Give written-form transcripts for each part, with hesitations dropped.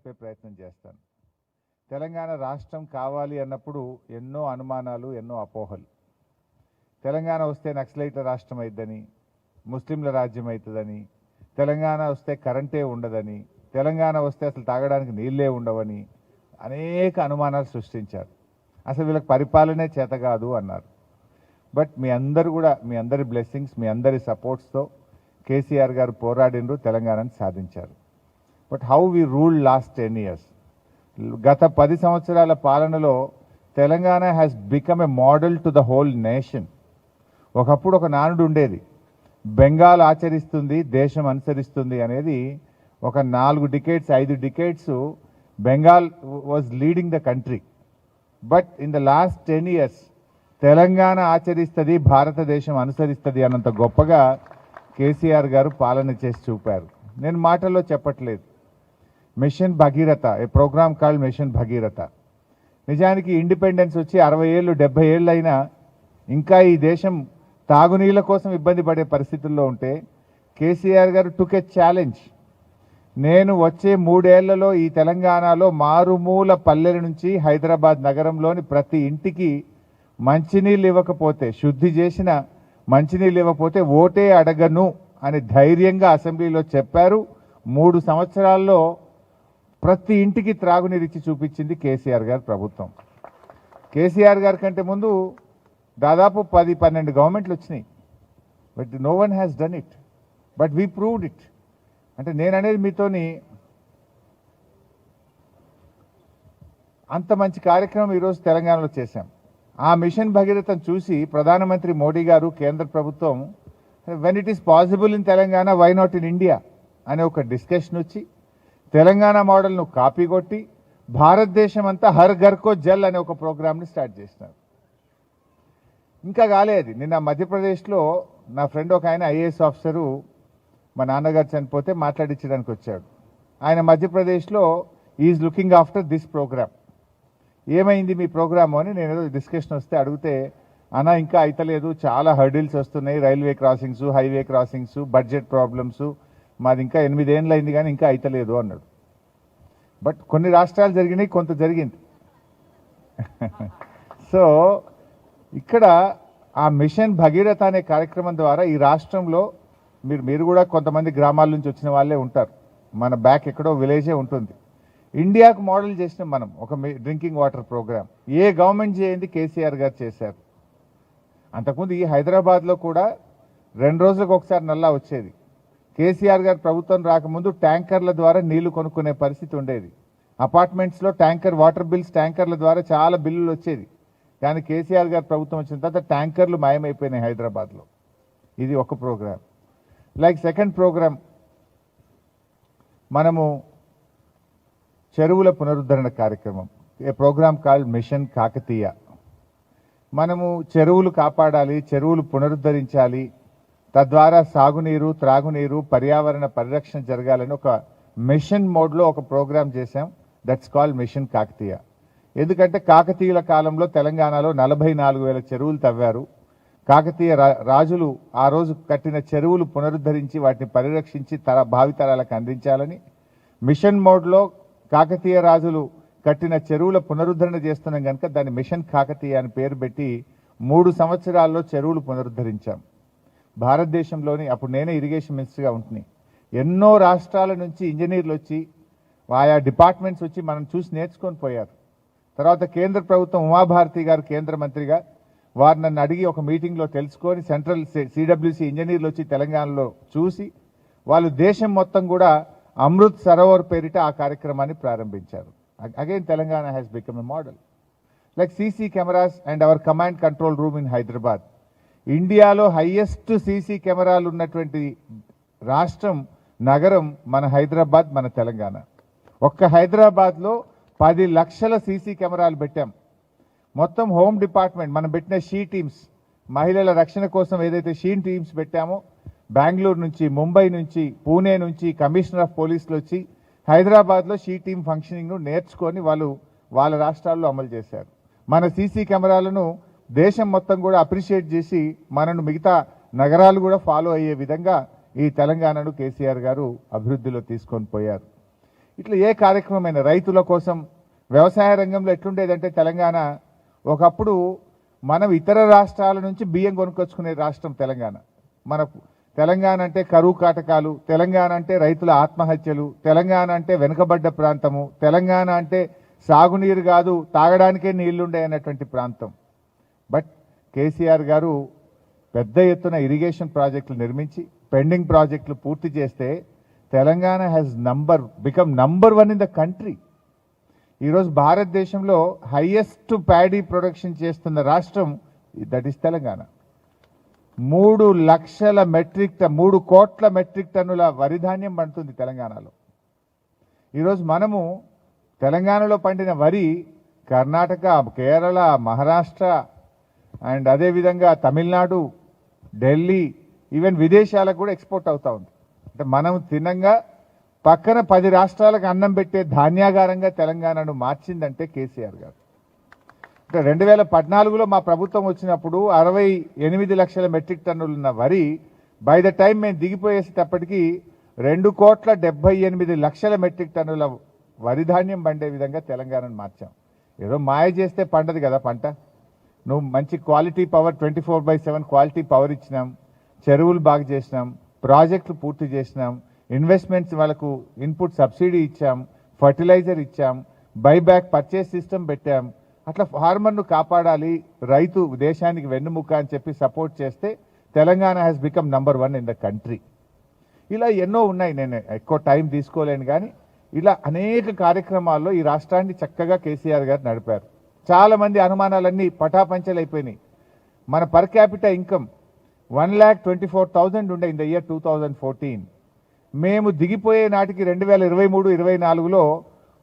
చెప్పే ప్రయత్నం చేస్తాను. తెలంగాణ రాష్ట్రం కావాలి అన్నప్పుడు ఎన్నో అనుమానాలు, ఎన్నో అపోహలు. తెలంగాణ వస్తే నక్సలైట్ల రాష్ట్రం అయిద్దని, ముస్లింల రాజ్యం అవుతుందని, తెలంగాణ వస్తే కరెంటే ఉండదని, తెలంగాణ వస్తే అసలు తాగడానికి నీళ్ళే ఉండవని అనేక అనుమానాలు సృష్టించారు. అసలు వీళ్ళకి పరిపాలనే చేత కాదు అన్నారు. బట్ మీ అందరూ కూడా, మీ అందరి బ్లెస్సింగ్స్, మీ అందరి సపోర్ట్స్తో కేసీఆర్ గారు పోరాడినరు, తెలంగాణను సాధించారు. But how we rule last 10 years, గత 10 సంవత్సరాల పాలనలో Telangana has become a model to the whole nation. ఒకప్పుడు ఒక నానుడు ఉండేది, బెంగాల్ ఆచరిస్తుంది దేశం అనుసరిస్తుంది అనేది. ఒక 4 decades 5 decades Bengal was leading the country. But in the last 10 years Telangana ఆచరిస్తుంది, భారతదేశం అనుసరిస్తుంది అన్నంత గొప్పగా కేసీఆర్ గారు పాలన చేసి చూపారు. నేను మాటల్లో చెప్పట్లేదు. మిషన్ భగీరథ, ఏ ప్రోగ్రామ్ కాల్డ్ మిషన్ భగీరథ. నిజానికి ఇండిపెండెన్స్ వచ్చి 60 ఏళ్ళు 70 ఏళ్ళు అయినా ఇంకా ఈ దేశం తాగునీళ్ళ కోసం ఇబ్బంది పడే పరిస్థితుల్లో ఉంటే కేసీఆర్ గారు టుక్ ఎ ఛాలెంజ్. నేను వచ్చే 3 ఏళ్లలో ఈ తెలంగాణలో మారుమూల పల్లెల నుంచి హైదరాబాద్ నగరంలోని ప్రతి ఇంటికి మంచినీళ్ళు ఇవ్వకపోతే, శుద్ధి చేసిన మంచినీళ్ళు ఇవ్వకపోతే ఓటే అడగను అని ధైర్యంగా అసెంబ్లీలో చెప్పారు. 3 సంవత్సరాల్లో ప్రతి ఇంటికి త్రాగునీరు ఇచ్చి చూపించింది కేసీఆర్ గారి ప్రభుత్వం. కేసీఆర్ గారి కంటే ముందు దాదాపు 10-12 గవర్నమెంట్లు వచ్చినాయి. But no one has done it, but we proved it. అంటే నేను అనేది మీతోని అంత మంచి కార్యక్రమం ఈరోజు తెలంగాణలో చేశాం. ఆ మిషన్ భగీరథను చూసి ప్రధానమంత్రి మోడీ గారు, కేంద్ర ప్రభుత్వం, when it is possible in Telangana why not in India అనే ఒక డిస్కషన్ వచ్చి తెలంగాణ మోడల్ను కాపీ కొట్టి భారతదేశం అంతా హర్ ఘర్ కో జల్ అనే ఒక ప్రోగ్రామ్ని స్టార్ట్ చేసినారు. ఇంకా కాలేదు. నిన్న మధ్యప్రదేశ్లో నా ఫ్రెండ్ ఒక ఆయన ఐఏఎస్ ఆఫీసరు, మా నాన్నగారు చనిపోతే మాట్లాడించడానికి వచ్చాడు. ఆయన మధ్యప్రదేశ్లో is looking after this programme. ఏమైంది మీ ప్రోగ్రాము అని నేను ఏదో డిస్కషన్ వస్తే అడిగితే, అన్నా ఇంకా అయితలేదు, చాలా హర్డిల్స్ వస్తున్నాయి, railway crossings, highway crossings, budget problems, మాది ఇంకా 8 ఏళ్ళు అయింది కానీ ఇంకా అయితలేదు అన్నాడు. బట్ కొన్ని రాష్ట్రాలు జరిగినాయి, కొంత జరిగింది. సో ఇక్కడ ఆ మిషన్ భగీరథ అనే కార్యక్రమం ద్వారా ఈ రాష్ట్రంలో మీరు కూడా కొంతమంది గ్రామాల నుంచి వచ్చిన వాళ్ళే ఉంటారు. మన బ్యాక్ ఎక్కడో విలేజే ఉంటుంది. ఇండియాకు మోడల్ చేసినాం మనం ఒక డ్రింకింగ్ వాటర్ ప్రోగ్రామ్. ఏ గవర్నమెంట్ చేయండి కేసీఆర్ గారు చేశారు. అంతకుముందు ఈ హైదరాబాద్లో కూడా 2 రోజులకు ఒకసారి నల్లా వచ్చేది. కేసీఆర్ గారు ప్రభుత్వం రాకముందు ట్యాంకర్ల ద్వారా నీళ్లు కొనుక్కునే పరిస్థితి ఉండేది. అపార్ట్మెంట్స్లో ట్యాంకర్ వాటర్ బిల్స్ ట్యాంకర్ల ద్వారా చాలా బిల్లులు వచ్చేది. కానీ కేసీఆర్ గారు ప్రభుత్వం వచ్చిన తర్వాత ట్యాంకర్లు మాయమైపోయినాయి హైదరాబాద్లో. ఇది ఒక ప్రోగ్రామ్. లైక్ సెకండ్ ప్రోగ్రామ్, మనము చెరువుల పునరుద్ధరణ కార్యక్రమం, ఏ ప్రోగ్రామ్ కాల్డ్ మిషన్ కాకతీయ. మనము చెరువులు కాపాడాలి, చెరువులు పునరుద్ధరించాలి, తద్వారా సాగునీరు, త్రాగునీరు, పర్యావరణ పరిరక్షణ జరగాలని ఒక మిషన్ మోడ్లో ఒక ప్రోగ్రామ్ చేశాం. That's called mission Kakatiya. ఎందుకంటే కాకతీయుల కాలంలో తెలంగాణలో 44,000 చెరువులు తవ్వారు. కాకతీయ రాజులు ఆ రోజు కట్టిన చెరువులు పునరుద్ధరించి వాటిని పరిరక్షించి భావితరాలకు అందించాలని మిషన్ మోడ్లో కాకతీయ రాజులు కట్టిన చెరువుల పునరుద్ధరణ చేస్తున్నాం కనుక దాన్ని మిషన్ కాకతీయ అని పేరు పెట్టి 3 సంవత్సరాల్లో చెరువులు పునరుద్ధరించాం. భారతదేశంలోని, అప్పుడు నేనే ఇరిగేషన్ మినిస్టర్గా ఉంటున్నాయి, ఎన్నో రాష్ట్రాల నుంచి ఇంజనీర్లు వచ్చి ఆయా డిపార్ట్మెంట్స్ వచ్చి మనం చూసి నేర్చుకొని పోయారు. తర్వాత కేంద్ర ప్రభుత్వం, ఉమాభారతి గారు కేంద్ర మంత్రిగా, వారు నన్ను అడిగి ఒక మీటింగ్లో తెలుసుకొని సెంట్రల్ సిడబ్ల్యూసి ఇంజనీర్లు వచ్చి తెలంగాణలో చూసి వాళ్ళు దేశం మొత్తం కూడా అమృత్ సరోవర్ పేరిట ఆ కార్యక్రమాన్ని ప్రారంభించారు. Again Telangana has become a model. Like CC cameras and hour command control room in Hyderabad. ఇండియాలో హైయెస్ట్ సీసీ కెమెరాలు ఉన్నటువంటి రాష్ట్రం, నగరం మన హైదరాబాద్, మన తెలంగాణ. ఒక్క హైదరాబాద్లో 10 లక్షల సీసీ కెమెరాలు పెట్టాం. మొత్తం హోమ్ డిపార్ట్మెంట్ మనం పెట్టిన షీ టీమ్స్, మహిళల రక్షణ కోసం ఏదైతే షీ టీమ్స్ పెట్టామో, బెంగళూరు నుంచి, ముంబై నుంచి, పూణే నుంచి కమిషనర్ ఆఫ్ పోలీసులు వచ్చి హైదరాబాద్లో షీ టీమ్ ఫంక్షనింగ్ను నేర్చుకొని వాళ్ళు వాళ్ళ రాష్ట్రాల్లో అమలు చేశారు. మన సీసీ కెమెరాలను దేశం మొత్తం కూడా అప్రిషియేట్ చేసి మనను మిగతా నగరాలు కూడా ఫాలో అయ్యే విధంగా ఈ తెలంగాణను కేసీఆర్ గారు అభివృద్ధిలో తీసుకొని పోయారు. ఇట్లా ఏ కార్యక్రమమైన రైతుల కోసం వ్యవసాయ రంగంలో ఎట్లుండేదంటే తెలంగాణ ఒకప్పుడు మనం ఇతర రాష్ట్రాల నుంచి బియ్యం కొనుక్కొచ్చుకునే రాష్ట్రం తెలంగాణ. మనకు తెలంగాణ అంటే కరువు కాటకాలు, తెలంగాణ అంటే రైతుల ఆత్మహత్యలు, తెలంగాణ అంటే వెనుకబడ్డ ప్రాంతము, తెలంగాణ అంటే సాగునీరు కాదు తాగడానికే నీళ్లుండే అన్నటువంటి ప్రాంతం. బట్ కేసీఆర్ గారు పెద్ద ఎత్తున ఇరిగేషన్ ప్రాజెక్టులు నిర్మించి పెండింగ్ ప్రాజెక్టులు పూర్తి చేస్తే Telangana has become number 1 in the country. ఈరోజు భారతదేశంలో హైయెస్ట్ ప్యాడీ ప్రొడక్షన్ చేస్తున్న రాష్ట్రం దట్ ఈస్ తెలంగాణ. 3 కోట్ల మెట్రిక్ టన్నుల వరి ధాన్యం పండుతుంది తెలంగాణలో. ఈరోజు మనము తెలంగాణలో పండిన వరి కర్ణాటక, కేరళ, మహారాష్ట్ర అండ్ అదేవిధంగా తమిళనాడు, ఢిల్లీ, ఈవెన్ విదేశాలకు కూడా ఎక్స్పోర్ట్ అవుతా ఉంది. అంటే మనం తినంగా పక్కన 10 రాష్ట్రాలకు అన్నం పెట్టే ధాన్యాగారంగా తెలంగాణను మార్చిందంటే కేసీఆర్ గారు. అంటే 2014లో మా ప్రభుత్వం వచ్చినప్పుడు 68 లక్షల మెట్రిక్ టన్నులున్న వరి బై ద టైం మేము దిగిపోయేసేటప్పటికి 2,78,00,000 మెట్రిక్ టన్నుల వరి ధాన్యం పండే విధంగా తెలంగాణను మార్చాం. ఏదో మాయ చేస్తే పండదు కదా పంట. నువ్వు మంచి క్వాలిటీ పవర్ 24/7 క్వాలిటీ పవర్ ఇచ్చినాం, చెరువులు బాగు చేసినాం, ప్రాజెక్టులు పూర్తి చేసినాం, ఇన్వెస్ట్మెంట్స్ వాళ్ళకు ఇన్పుట్ సబ్సిడీ ఇచ్చాం, ఫర్టిలైజర్ ఇచ్చాం, బైబ్యాక్ పర్చేస్ సిస్టమ్ పెట్టాం. అట్లా ఫార్మర్ను కాపాడాలి, రైతు దేశానికి వెన్నుముక్క అని చెప్పి సపోర్ట్ చేస్తే Telangana has become number 1 in the country. ఇలా ఎన్నో ఉన్నాయి, నేను ఎక్కువ టైం తీసుకోలేను కానీ ఇలా అనేక కార్యక్రమాల్లో ఈ రాష్ట్రాన్ని చక్కగా కేసీఆర్ గారు నడిపారు. చాలామంది అనుమానాలన్నీ పటాపంచలైపోయినాయి. మన పర్ క్యాపిటల్ ఇన్కమ్ 1,24,000 ఉండే ఇన్ ద ఇయర్ 2014. మేము దిగిపోయే నాటికి 2023-24లో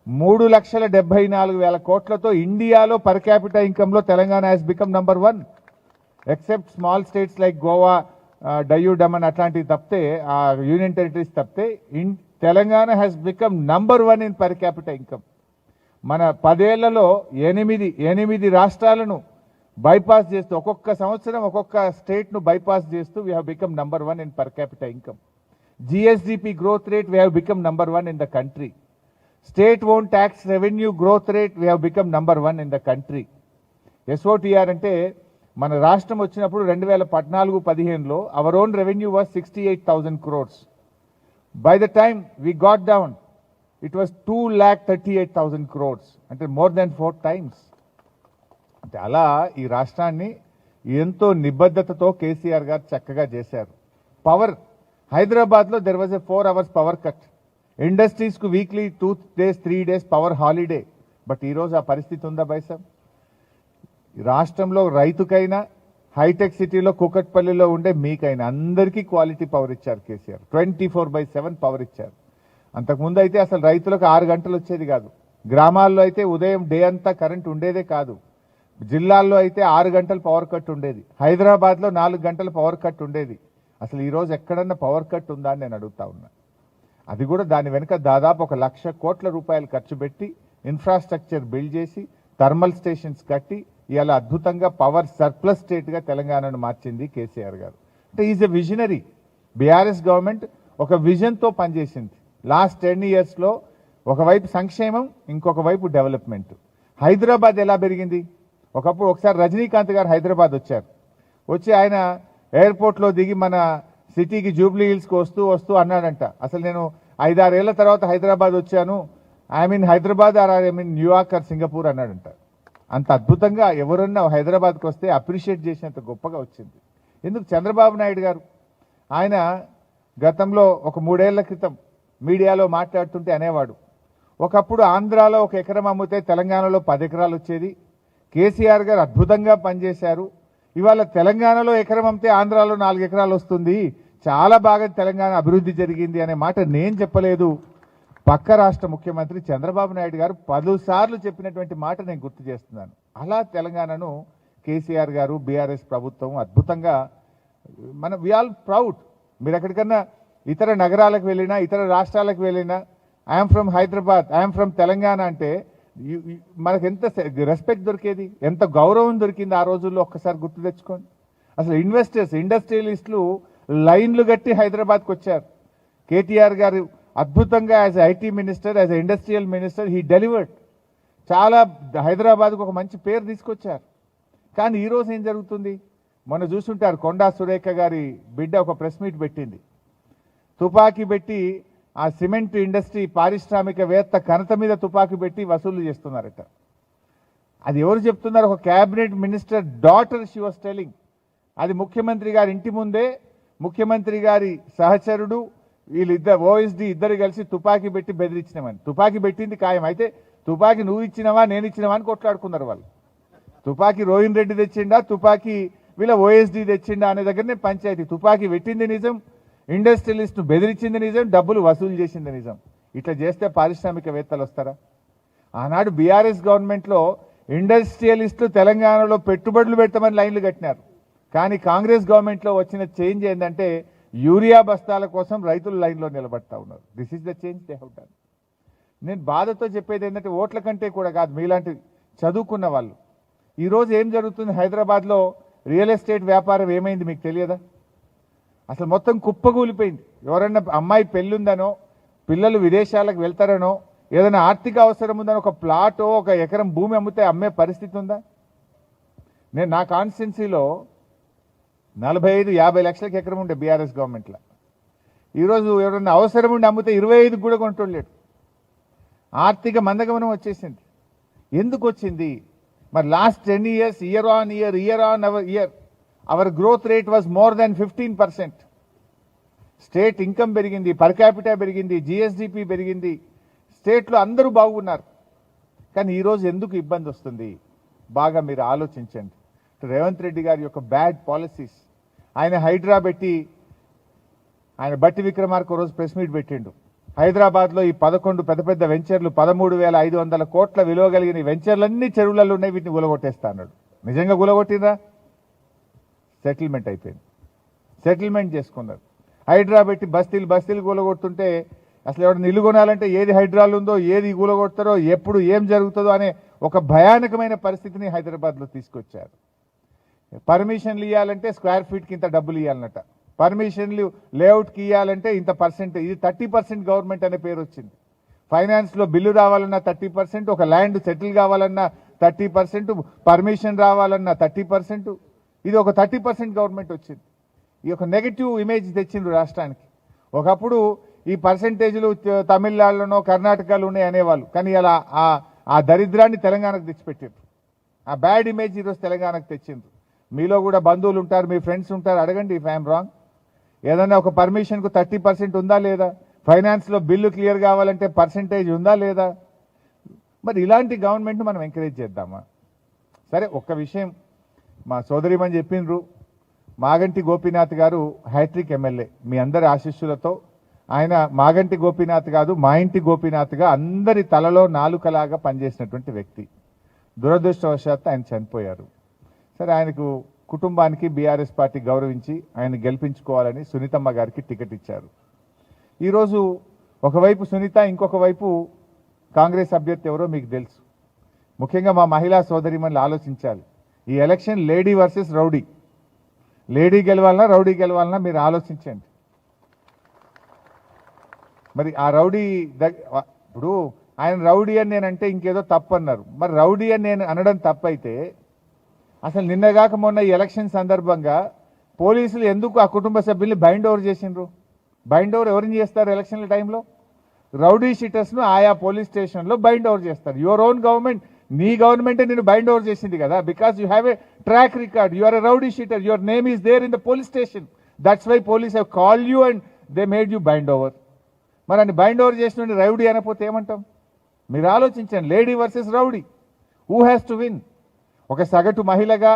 3,74,000 కోట్లతో ఇండియాలో పర్ క్యాపిటల్ ఇన్కమ్లో Telangana has become number 1 except small states like Goa, Diu Daman అట్లాంటివి తప్పితే, ఆ యూనియన్ టెరిటరీస్ తప్పితే Telangana has become number 1 in per capital income. మన 10 ఏళ్లలో 8 రాష్ట్రాలను బైపాస్ చేస్తూ ఒక్కొక్క సంవత్సరం ఒక్కొక్క స్టేట్ను బైపాస్ చేస్తూ we have become number 1 in per capital income. GSDP growth rate we have become number 1 in the country. State owned tax revenue growth rate we have become number 1 in the country. SOTR అంటే మన రాష్ట్రం వచ్చినప్పుడు 2014-15లో our own revenue was 68,000 crores. By the time we got down it was 2,38,000 crores, అంటే more than 4 times. అంటే అలా ఈ రాష్ట్రాన్ని ఎంతో నిబద్ధతతో కేసీఆర్ గారు చక్కగా చేశారు. పవర్ హైదరాబాద్లో there was a 4 hours power cut. ఇండస్ట్రీస్కు weekly 2 days 3 days power holiday. But ఈరోజు ఆ పరిస్థితి ఉందా బైసాబ్? రాష్ట్రంలో రైతుకైనా, హైటెక్ సిటీలో కూకట్పల్లిలో ఉండే మీకైనా అందరికీ క్వాలిటీ పవర్ ఇచ్చారు కేసీఆర్. 24/7 పవర్ ఇచ్చారు. అంతకుముందు అయితే అసలు రైతులకు 6 గంటలు వచ్చేది కాదు. గ్రామాల్లో అయితే ఉదయం డే అంతా కరెంట్ ఉండేదే కాదు. జిల్లాల్లో అయితే 6 గంటలు పవర్ కట్ ఉండేది. హైదరాబాద్లో 4 గంటల పవర్ కట్ ఉండేది. అసలు ఈరోజు ఎక్కడన్నా పవర్ కట్ ఉందా అని నేను అడుగుతా ఉన్నా. అది కూడా దాని వెనుక దాదాపు 1,00,000 కోట్ల రూపాయలు ఖర్చు పెట్టి ఇన్ఫ్రాస్ట్రక్చర్ బిల్డ్ చేసి థర్మల్ స్టేషన్స్ కట్టి ఇలా అద్భుతంగా పవర్ సర్ప్లస్ స్టేట్గా తెలంగాణను మార్చింది కేసీఆర్ గారు. అంటే is a visionary. BRS government ఒక విజన్తో పనిచేసింది. లాస్ట్ 10 yearsలో ఒకవైపు సంక్షేమం, ఇంకొక వైపు డెవలప్మెంట్. హైదరాబాద్ ఎలా పెరిగింది? ఒకసారి రజనీకాంత్ గారు హైదరాబాద్ వచ్చారు. వచ్చి ఆయన ఎయిర్పోర్ట్లో దిగి మన సిటీకి జూబ్లీ హిల్స్కి వస్తూ అన్నాడంట, అసలు నేను 5-6 ఏళ్ల తర్వాత హైదరాబాద్ వచ్చాను, I mean Hyderabad or I mean New York or Singapore అన్నాడంట. అంత అద్భుతంగా ఎవరన్నా హైదరాబాద్కి వస్తే అప్రిషియేట్ చేసినంత గొప్పగా వచ్చింది. ఎందుకు? చంద్రబాబు నాయుడు గారు ఆయన గతంలో ఒక 3 ఏళ్ల క్రితం మీడియాలో మాట్లాడుతుంటే అనేవాడు, ఒకప్పుడు ఆంధ్రాలో 1 ఎకరం అమ్మితే తెలంగాణలో 10 ఎకరాలు వచ్చేది. కేసీఆర్ గారు అద్భుతంగా పనిచేశారు. ఇవాళ తెలంగాణలో ఎకరం అమ్మితే ఆంధ్రాలో 4 ఎకరాలు వస్తుంది. చాలా బాగా తెలంగాణ అభివృద్ధి జరిగింది అనే మాట నేను చెప్పలేదు, పక్క రాష్ట్ర ముఖ్యమంత్రి చంద్రబాబు నాయుడు గారు 10 సార్లు చెప్పినటువంటి మాట నేను గుర్తు చేస్తున్నాను. అలా తెలంగాణను కేసీఆర్ గారు, బీఆర్ఎస్ ప్రభుత్వం అద్భుతంగా వి ఆల్ ప్రౌడ్. మీరు ఎక్కడికన్నా ఇతర నగరాలకు వెళ్ళినా, ఇతర రాష్ట్రాలకు వెళ్ళినా, I'm from Hyderabad, I'm from Telangana అంటే మనకు ఎంత రెస్పెక్ట్ దొరికేది, ఎంత గౌరవం దొరికింది ఆ రోజుల్లో ఒక్కసారి గుర్తు తెచ్చుకోండి. అసలు ఇన్వెస్టర్స్, ఇండస్ట్రియలిస్టులు లైన్లు కట్టి హైదరాబాద్కి వచ్చారు. కేటీఆర్ గారు అద్భుతంగా as IT minister, as industrial minister he delivered. చాలా హైదరాబాద్కు ఒక మంచి పేరు తీసుకొచ్చారు. కానీ ఈరోజు ఏం జరుగుతుంది? మొన్న చూసుంటారు, కొండా సురేఖ గారి బిడ్డ ఒక ప్రెస్ మీట్ పెట్టింది. తుపాకీ పెట్టి ఆ సిమెంట్ ఇండస్ట్రీ పారిశ్రామికవేత్త కనత మీద తుపాకీ పెట్టి వసూలు చేస్తున్నారట. అది ఎవరు చెప్తున్నారు? ఒక cabinet minister daughter she was telling. అది ముఖ్యమంత్రి గారి ఇంటి ముందే ముఖ్యమంత్రి గారి సహచరుడు వీళ్ళిద్దరు ఓఎస్డీ ఇద్దరు కలిసి తుపాకీ పెట్టి బెదిరించినామని. తుపాకీ పెట్టింది ఖాయం. అయితే తుపాకీ నువ్వు ఇచ్చినవా నేను ఇచ్చినవా అని కొట్లాడుకున్నారు వాళ్ళు. తుపాకీ రోహిన్ రెడ్డి తెచ్చిండా, తుపాకీ వీళ్ళ ఓఎస్డీ తెచ్చిండా అనే దగ్గరనే పంచాయతీ. తుపాకీ పెట్టింది నిజం, ఇండస్ట్రియలిస్ట్ను బెదిరించింది నిజం, డబ్బులు వసూలు చేసింది నిజం. ఇట్లా చేస్తే పారిశ్రామికవేత్తలు వస్తారా? ఆనాడు బీఆర్ఎస్ గవర్నమెంట్లో ఇండస్ట్రియలిస్టులు తెలంగాణలో పెట్టుబడులు పెట్టమని లైన్లు కట్టినారు. కానీ కాంగ్రెస్ గవర్నమెంట్లో వచ్చిన చేంజ్ ఏంటంటే యూరియా బస్తాల కోసం రైతులు లైన్లో నిలబడతా ఉన్నారు. This is the change they have done. నేను బాధతో చెప్పేది ఏంటంటే ఓట్ల కంటే కూడా కాదు, మీలాంటి చదువుకున్న వాళ్ళు ఈరోజు ఏం జరుగుతుంది హైదరాబాద్లో రియల్ ఎస్టేట్ వ్యాపారం ఏమైంది మీకు తెలియదా? అసలు మొత్తం కుప్పగూలిపోయింది. ఎవరన్నా అమ్మాయి పెళ్ళుందనో, పిల్లలు విదేశాలకు వెళ్తారనో, ఏదైనా ఆర్థిక అవసరం ఉందని ఒక ప్లాటో ఒక ఎకరం భూమి అమ్మితే అమ్మే పరిస్థితి ఉందా? నేను నా కాన్స్టిట్యున్సీలో 45-50 లక్షలకి ఎకరం ఉండే బీఆర్ఎస్ గవర్నమెంట్లో. ఈరోజు ఎవరన్నా అవసరం ఉండి అమ్మితే 25 కూడా కొంటోళ్ళేడు. ఆర్థిక మందగమనం వచ్చేసింది. ఎందుకు వచ్చింది? మరి last 10 years year on year our growth rate was more than 15%. State income పెరిగింది, పర్ క్యాపిటా పెరిగింది, జిఎస్డిపి పెరిగింది, స్టేట్లో అందరూ బాగున్నారు. కానీ ఈరోజు ఎందుకు ఇబ్బంది వస్తుంది? బాగా మీరు ఆలోచించండి. రేవంత్ రెడ్డి గారి యొక్క బ్యాడ్ పాలసీస్. ఆయన హైడ్రా పెట్టి ఆయన బట్టి విక్రమార్క రోజు ప్రెస్ మీట్ పెట్టిండు. హైదరాబాద్లో ఈ 11 పెద్ద పెద్ద వెంచర్లు 13,500 కోట్ల విలువ కలిగిన వెంచర్లన్నీ చెరువులలో ఉన్నాయి, వీటిని గులగొట్టేస్తా అన్నాడు. నిజంగా గులగొట్టిందా? సెటిల్మెంట్ అయిపోయింది. సెటిల్మెంట్ చేసుకున్నారు. హైడ్రా పెట్టి బస్తీలు కూలగొడుతుంటే అసలు ఎవరైనా ఇల్లు కొనాలంటే ఏది హైడ్రాలు ఉందో, ఏది కూలగొడతారో, ఎప్పుడు ఏం జరుగుతుందో అనే ఒక భయానకమైన పరిస్థితిని హైదరాబాద్లో తీసుకొచ్చారు. పర్మిషన్లు ఇవ్వాలంటే స్క్వేర్ ఫీట్కి ఇంత డబ్బులు ఇవ్వాలన్నట, పర్మిషన్లు లేఅవుట్కి ఇవ్వాలంటే ఇంత పర్సెంటేజ్. ఇది 30% గవర్నమెంట్ అనే పేరు వచ్చింది. ఫైనాన్స్లో బిల్లు రావాలన్నా 30%, ఒక ల్యాండ్ సెటిల్ కావాలన్నా 30%, పర్మిషన్ రావాలన్నా 30%. ఇది ఒక 30% గవర్నమెంట్ వచ్చింది. ఈ యొక్క నెగటివ్ ఇమేజ్ తెచ్చిండ్రు రాష్ట్రానికి. ఒకప్పుడు ఈ పర్సెంటేజ్లు తమిళనాడులోనో కర్ణాటకలో ఉన్నాయి అనేవాళ్ళు. కానీ అలా ఆ దరిద్రాన్ని తెలంగాణకు తెచ్చిపెట్టారు. ఆ బ్యాడ్ ఇమేజ్ ఈరోజు తెలంగాణకు తెచ్చిండ్రు. మీలో కూడా బంధువులు ఉంటారు, మీ ఫ్రెండ్స్ ఉంటారు, అడగండి ఇఫ్ ఐఎమ్ రాంగ్. ఏదైనా ఒక పర్మిషన్కు 30% ఉందా లేదా? ఫైనాన్స్లో బిల్లు క్లియర్ కావాలంటే పర్సెంటేజ్ ఉందా లేదా? మరి ఇలాంటి గవర్నమెంట్ను మనం ఎంకరేజ్ చేద్దామా? సరే, ఒక్క విషయం మా సోదరిమని చెప్పిండ్రు. మాగంటి గోపీనాథ్ గారు హ్యాట్రిక్ ఎమ్మెల్యే. మీ అందరి ఆశీస్సులతో ఆయన మాగంటి గోపీనాథ్ కాదు, మా ఇంటి గోపీనాథ్గా అందరి తలలో నాలుకలాగా పనిచేసినటువంటి వ్యక్తి. దురదృష్టవశాత్తు ఆయన చనిపోయారు. సరే, ఆయనకు కుటుంబానికి బీఆర్ఎస్ పార్టీ గౌరవించి ఆయన గెలిపించుకోవాలని సునీతమ్మ గారికి టికెట్ ఇచ్చారు. ఈరోజు ఒకవైపు సునీత, ఇంకొక వైపు కాంగ్రెస్ అభ్యర్థి ఎవరో మీకు తెలుసు. ముఖ్యంగా మా మహిళా సోదరిమణులు ఆలోచించాలి. ఈ election lady versus rowdy. Lady గెలవాలన్నా రౌడీ గెలవాలన్నా మీరు ఆలోచించండి. మరి ఆ రౌడీ ఇప్పుడు ఆయన రౌడీ అని నేనంటే ఇంకేదో తప్పు అన్నారు. మరి రౌడీ అని నేను అనడం తప్పైతే అసలు నిన్నగాక మొన్న ఈ ఎలక్షన్ సందర్భంగా పోలీసులు ఎందుకు ఆ కుటుంబ సభ్యుల్ని బైండ్ ఓవర్ చేసిండ్రు? బైండ్ ఓవర్ ఎవరిని చేస్తారు ఎలక్షన్ల టైంలో? రౌడీ షీటర్స్ను ఆయా పోలీస్ స్టేషన్లో బైండ్ ఓవర్ చేస్తారు. యువర్ ఓన్ గవర్నమెంట్, నీ గవర్నమెంటే నేను బైండ్ ఓవర్ చేసింది కదా. Because you have a track record, you are a rowdy sheeter, your name is there in the police station. That's why police have call you and they made you bind over. మరి అని bind over చేసిన rowdy అనకపోతే ఏమంటాం? మీరు ఆలోచించండి. Lady versus rowdy, who has to win? ఒక సగటు మహిళగా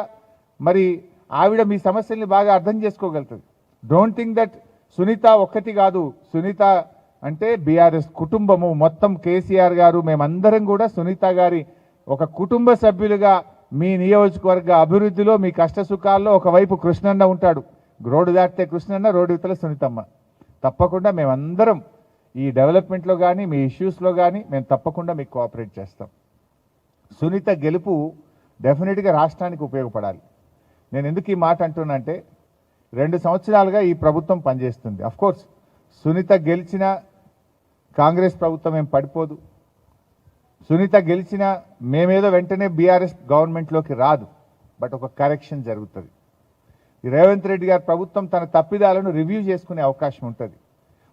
మరి ఆవిడ మీ సమస్యల్ని బాగా అర్థం చేసుకోగలుగుతుంది. డోంట్ థింక్ దట్ సునీత ఒక్కటి కాదు. సునీత అంటే బీఆర్ఎస్ కుటుంబము మొత్తం, కేసీఆర్ గారు, మేమందరం కూడా సునీత గారి ఒక కుటుంబ సభ్యులుగా మీ నియోజకవర్గ అభివృద్ధిలో, మీ కష్ట సుఖాల్లో ఒకవైపు కృష్ణన్న ఉంటాడు. రోడ్డు దాటితే కృష్ణన్న, రోడ్డు ఇవతల సునీతమ్మ. తప్పకుండా మేమందరం ఈ డెవలప్మెంట్లో కానీ మీ ఇష్యూస్లో కానీ మేము తప్పకుండా మీకు కోఆపరేట్ చేస్తాం. సునీత గెలుపు డెఫినెట్గా రాష్ట్రానికి ఉపయోగపడాలి. నేను ఎందుకు ఈ మాట అంటున్నా అంటే 2 సంవత్సరాలుగా ఈ ప్రభుత్వం పనిచేస్తుంది. అఫ్కోర్స్ సునీత గెలిచిన కాంగ్రెస్ ప్రభుత్వం ఏం పడిపోదు. సునీత గెలిచినా మేమేదో వెంటనే బీఆర్ఎస్ గవర్నమెంట్లోకి రాదు, బట్ ఒక కరెక్షన్ జరుగుతుంది. ఈ రేవంత్ రెడ్డి గారి ప్రభుత్వం తన తప్పిదాలను రివ్యూ చేసుకునే అవకాశం ఉంటుంది.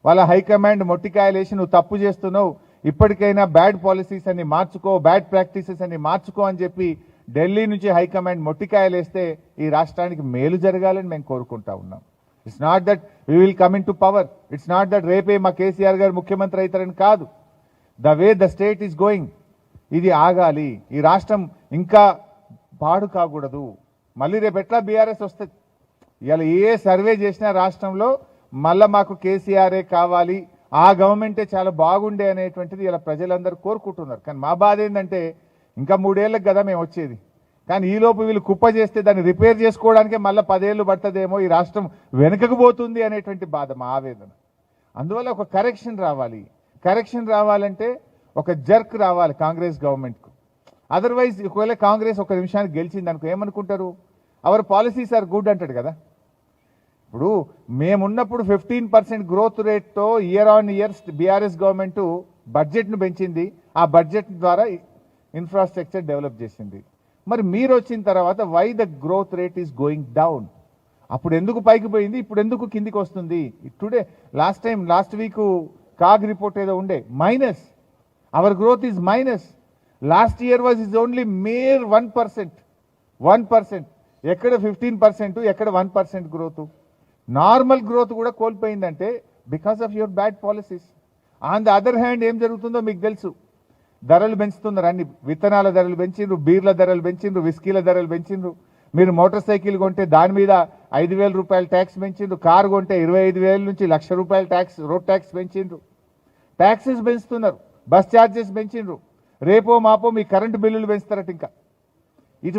వాళ్ళ హైకమాండ్ మొట్టికాయలేసి నువ్వు తప్పు చేస్తున్నావు, ఇప్పటికైనా బ్యాడ్ పాలసీస్ అన్ని మార్చుకో, బ్యాడ్ ప్రాక్టీసెస్ అన్ని మార్చుకో అని చెప్పి ఢిల్లీ నుంచి హైకమాండ్ మొట్టికాయలేస్తే ఈ రాష్ట్రానికి మేలు జరగాలని మేము కోరుకుంటా ఉన్నాం. It's not that we will come in to power, it's not that రేపే మా కేసీఆర్ గారు ముఖ్యమంత్రి అవుతారని కాదు. The way the state is going, ఇది ఆగాలి. ఈ రాష్ట్రం ఇంకా పాడు కాకూడదు. మళ్ళీ రేపు ఎట్లా బీఆర్ఎస్ వస్తుంది? ఇలా ఏ సర్వే చేసినా రాష్ట్రంలో మళ్ళా మాకు కేసీఆరే కావాలి, ఆ గవర్నమెంటే చాలా బాగుండే అనేటువంటిది ఇలా ప్రజలందరూ కోరుకుంటున్నారు. కానీ మా బాధ ఏంటంటే ఇంకా 3 ఏళ్ళకి కదా మేము వచ్చేది, కానీ ఈలోపు వీళ్ళు కుప్ప చేస్తే దాన్ని రిపేర్ చేసుకోవడానికే మళ్ళీ 10 ఏళ్ళు పడుతుందేమో, ఈ రాష్ట్రం వెనుకకు పోతుంది అనేటువంటి బాధ, మా ఆవేదన. అందువల్ల ఒక కరెక్షన్ రావాలి. కరెక్షన్ రావాలంటే ఒక జర్క్ రావాలి కాంగ్రెస్ గవర్నమెంట్కు. అదర్వైజ్ ఒకవేళ కాంగ్రెస్ ఒక నిమిషానికి గెలిచింది అనుకో ఏమనుకుంటారు, అవర్ పాలసీస్ ఆర్ గుడ్ అంటాడు కదా. ఇప్పుడు మేమున్నప్పుడు 15% గ్రోత్ రేట్తో year on year BRS government బడ్జెట్ను పెంచింది, ఆ బడ్జెట్ ద్వారా ఇన్ఫ్రాస్ట్రక్చర్ డెవలప్ చేసింది. మరి మీరు వచ్చిన తర్వాత why the growth rate is going down? అప్పుడు ఎందుకు పైకి పోయింది, ఇప్పుడు ఎందుకు కిందికి వస్తుంది? Today last week CAG report ఏదో ఉండే minus, our growth is minus. Last year was is only mere 1%. ఎక్కడ 15%, ఎక్కడ 1% గ్రోత్? నార్మల్ గ్రోత్ కూడా కోల్పోయిందంటే because of your bad policies. On the other hand ఏం జరుగుతుందో మీకు తెలుసు. ధరలు పెంచుతున్నారు, అన్ని విత్తనాల ధరలు పెంచిండ్రు, బీర్ల ధరలు పెంచిండ్రు, విస్కీల ధరలు పెంచిండ్రు. మీరు మోటార్ సైకిల్ కొంటే దాని మీద 5,000 రూపాయలు ట్యాక్స్ పెంచిండ్రు, కారు కొంటే 25,000 నుంచి 1,00,000 రూపాయలు ట్యాక్స్, రోడ్ ట్యాక్స్ పెంచిండ్రు. ట్యాక్సెస్ పెంచుతున్నారు, బస్ ఛార్జెస్ పెంచిండ్రు. రేపో మాపో మీ కరెంటు బిల్లులు పెంచుతారట ఇంకా.